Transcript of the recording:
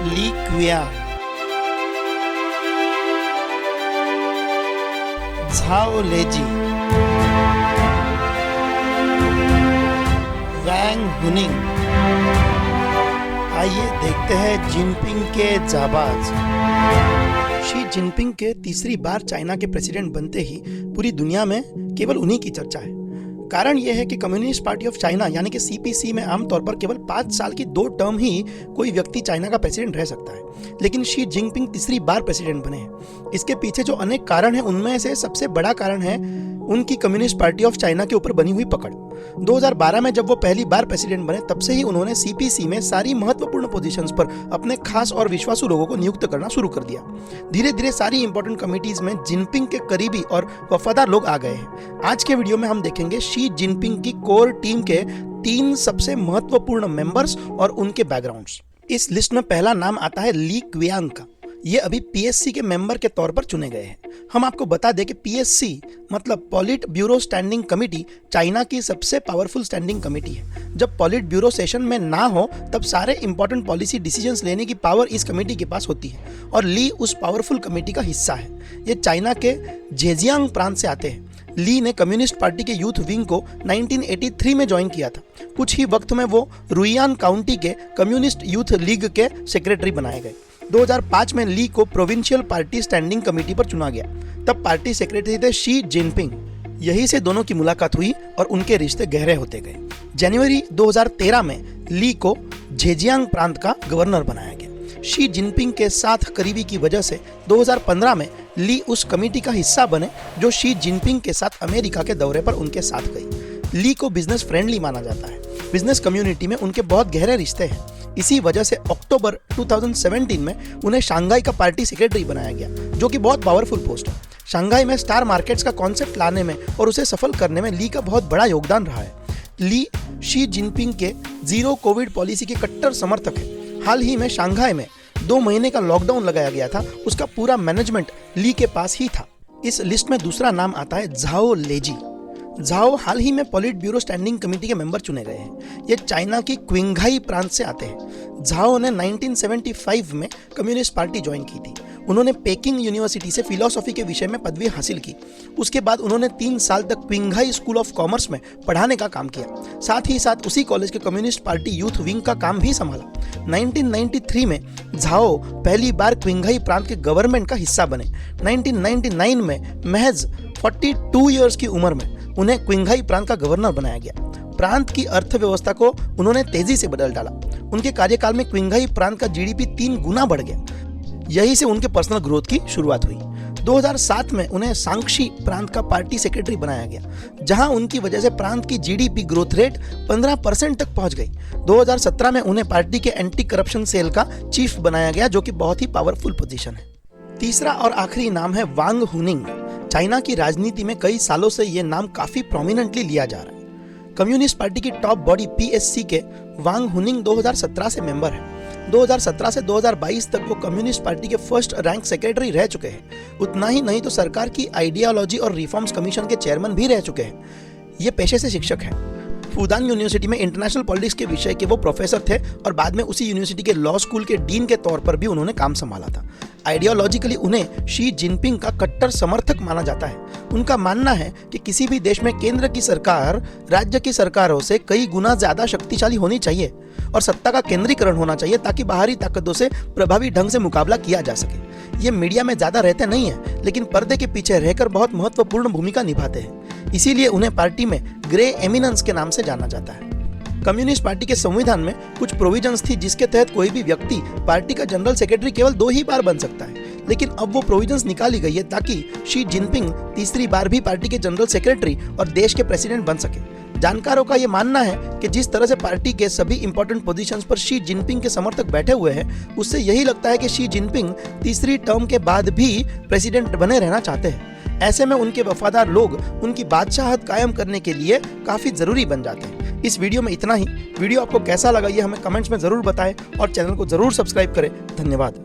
ली क्वियांग, Zhao lazy, वैंग हुनिंग। आइए देखते हैं जिनपिंग के जाबाज। शी जिनपिंग के तीसरी बार चाइना के प्रेसिडेंट बनते ही पूरी दुनिया में केवल उन्हीं की चर्चा है। कारण यह है कि कम्युनिस्ट पार्टी ऑफ चाइना यानी कि सीपीसी में आमतौर पर केवल 5 साल की 2 टर्म ही कोई व्यक्ति चाइना का प्रेसिडेंट रह सकता है, लेकिन शी जिनपिंग तीसरी बार प्रेसिडेंट बने हैं। इसके पीछे जो अनेक कारण हैं, उनमें से सबसे बड़ा कारण है उनकी कम्युनिस्ट पार्टी ऑफ चाइना के ऊपर बनी हुई पकड़। 2012 में जब वो पहली बार प्रेसिडेंट बने, तब से ही उन्होंने सीपीसी में सारी महत्वपूर्ण पोजीशंस पर अपने खास और विश्वासु लोगों को नियुक्त करना शुरू कर दिया। धीरे धीरे सारी इंपॉर्टेंट कमिटीज में जिनपिंग के करीबी और वफादार लोग आ गए हैं। आज के वीडियो में हम देखेंगे शी जिनपिंग की कोर टीम के 3 सबसे महत्वपूर्ण मेंबर्स और उनके बैकग्राउंड्स। इस लिस्ट में पहला नाम आता है ली क्वियांग का। ये अभी पीएससी के मेंबर के तौर पर चुने गए हैं। हम आपको बता दें कि पीएससी मतलब पॉलिट ब्यूरो स्टैंडिंग कमेटी चाइना की सबसे पावरफुल स्टैंडिंग कमेटी है। जब पॉलिट ब्यूरो सेशन में ना हो तब सारे इंपॉर्टेंट पॉलिसी डिसीजंस लेने की पावर इस कमेटी के पास होती है और ली उस पावरफुल कमेटी का हिस्सा है। ये चाइना के झेजियांग प्रांत से आते हैं। ली ने कम्युनिस्ट पार्टी के यूथ विंग को 1983 में ज्वाइन किया था। कुछ ही वक्त में वो रुइयान काउंटी के कम्युनिस्ट यूथ लीग के सेक्रेटरी बनाए गए। 2005 में ली को प्रोविंशियल पार्टी स्टैंडिंग कमेटी पर चुना गया। तब पार्टी सेक्रेटरी थे शी जिनपिंग। यहीं से दोनों की मुलाकात हुई और उनके रिश्ते गहरे होते गए। जनवरी 2013 में ली को झेजियांग प्रांत का गवर्नर बनाया गया। शी जिनपिंग के साथ करीबी की वजह से 2015 में ली उस कमेटी का हिस्सा बने जो शी जिनपिंग के साथ अमेरिका के दौरे पर उनके साथ गई। ली को बिजनेस फ्रेंडली माना जाता है। बिजनेस कम्युनिटी में उनके बहुत गहरे रिश्ते हैं। इसी वजह से अक्टूबर 2017 में उन्हें शंघाई का पार्टी सेक्रेटरी बनाया गया, जो कि बहुत पावरफुल पोस्ट है। शंघाई में स्टार मार्केट्स का कॉन्सेप्ट लाने में और उसे सफल करने में ली का बहुत बड़ा योगदान रहा है। ली शी जिनपिंग के जीरो कोविड पॉलिसी के कट्टर समर्थक है। हाल ही में शंघाई में 2 महीने का लॉकडाउन लगाया गया था, उसका पूरा मैनेजमेंट ली के पास ही था। इस लिस्ट में दूसरा नाम आता है झाओ लेजी। झाओ हाल ही में पॉलिट ब्यूरो स्टैंडिंग कमेटी के मेंबर चुने गए हैं। ये चाइना की क्विंघाई प्रांत से आते हैं। झाओ ने 1975 में कम्युनिस्ट पार्टी ज्वाइन की थी। उन्होंने पेकिंग यूनिवर्सिटी से फिलॉसफी के विषय में पदवी हासिल की। उसके बाद उन्होंने 3 साल तक क्विंघाई स्कूल ऑफ कॉमर्स में पढ़ाने का काम किया। साथ ही साथ उसी कॉलेज के कम्युनिस्ट पार्टी यूथ विंग का काम भी संभाला। 1993 में झाओ पहली बार क्विंघाई प्रांत के गवर्नमेंट का हिस्सा बने। 1999 में महज 42 ईयर्स की उम्र में उन्हें क्विंघाई प्रांत का गवर्नर बनाया गया। प्रांत की अर्थव्यवस्था को उन्होंने तेजी से बदल डाला। उनके कार्यकाल में क्विंघाई प्रांत का जीडीपी 3 गुना बढ़ गया। यहीं से उनके पर्सनल ग्रोथ की शुरुआत हुई। 2007 में उन्हें सांक्षी प्रांत का पार्टी सेक्रेटरी बनाया गया, जहां उनकी वजह से प्रांत की जीडीपी ग्रोथ रेट 15% तक पहुंच गई। 2017 में उन्हें पार्टी के एंटी करप्शन सेल का चीफ बनाया गया, जो कि बहुत ही पावरफुल पोजीशन है। तीसरा और आखिरी नाम है वांग हुनिंग। चाइना की राजनीति में कई सालों से यह नाम काफी प्रोमिनेंटली लिया जा रहा है। कम्युनिस्ट पार्टी की टॉप बॉडी पीएससी के वांग हुनिंग 2017 से मेंबर है। 2017 से 2022 तक वो कम्युनिस्ट पार्टी के फर्स्ट रैंक सेक्रेटरी रह चुके हैं। उतना ही नहीं तो सरकार की आइडियोलॉजी और रिफॉर्म्स कमीशन के चेयरमैन भी रह चुके हैं। ये पेशे से शिक्षक हैं। फूदान यूनिवर्सिटी में इंटरनेशनल पॉलिटिक्स के विषय के वो प्रोफेसर थे और बाद में उसी यूनिवर्सिटी के लॉ स्कूल के डीन के तौर पर भी उन्होंने काम संभाला था। आइडियोलॉजिकली उन्हें शी जिनपिंग का कट्टर समर्थक माना जाता है। उनका मानना है कि किसी भी देश में केंद्र की सरकार राज्य की सरकारों से कई गुना ज्यादा शक्तिशाली होनी चाहिए और सत्ता का केंद्रीकरण होना चाहिए, ताकि बाहरी ताकतों से प्रभावी ढंग से मुकाबला किया जा सके। ये मीडिया में ज्यादा रहते नहीं है, लेकिन पर्दे के पीछे रहकर बहुत महत्वपूर्ण भूमिका निभाते हैं। इसीलिए उन्हें पार्टी में ग्रे एमिनेंस के नाम से जाना जाता है। कम्युनिस्ट पार्टी के संविधान में कुछ प्रोविजंस थी जिसके तहत कोई भी व्यक्ति पार्टी का जनरल सेक्रेटरी केवल 2 ही बार बन सकता है, लेकिन अब वो प्रोविजंस निकाली गई है ताकि शी जिनपिंग तीसरी बार भी पार्टी के जनरल सेक्रेटरी और देश के प्रेसिडेंट बन सके। जानकारों का ये मानना है कि जिस तरह से पार्टी के सभी इंपॉर्टेंट पोजीशंस पर शी जिनपिंग के समर्थक बैठे हुए हैं, उससे यही लगता है कि शी जिनपिंग तीसरी टर्म के बाद भी प्रेसिडेंट बने रहना चाहते हैं। ऐसे में उनके वफादार लोग उनकी बादशाहत कायम करने के लिए काफी जरूरी बन जाते हैं। इस वीडियो में इतना ही। वीडियो आपको कैसा लगा ये हमें कमेंट्स में जरूर बताएं और चैनल को जरूर सब्सक्राइब करें। धन्यवाद।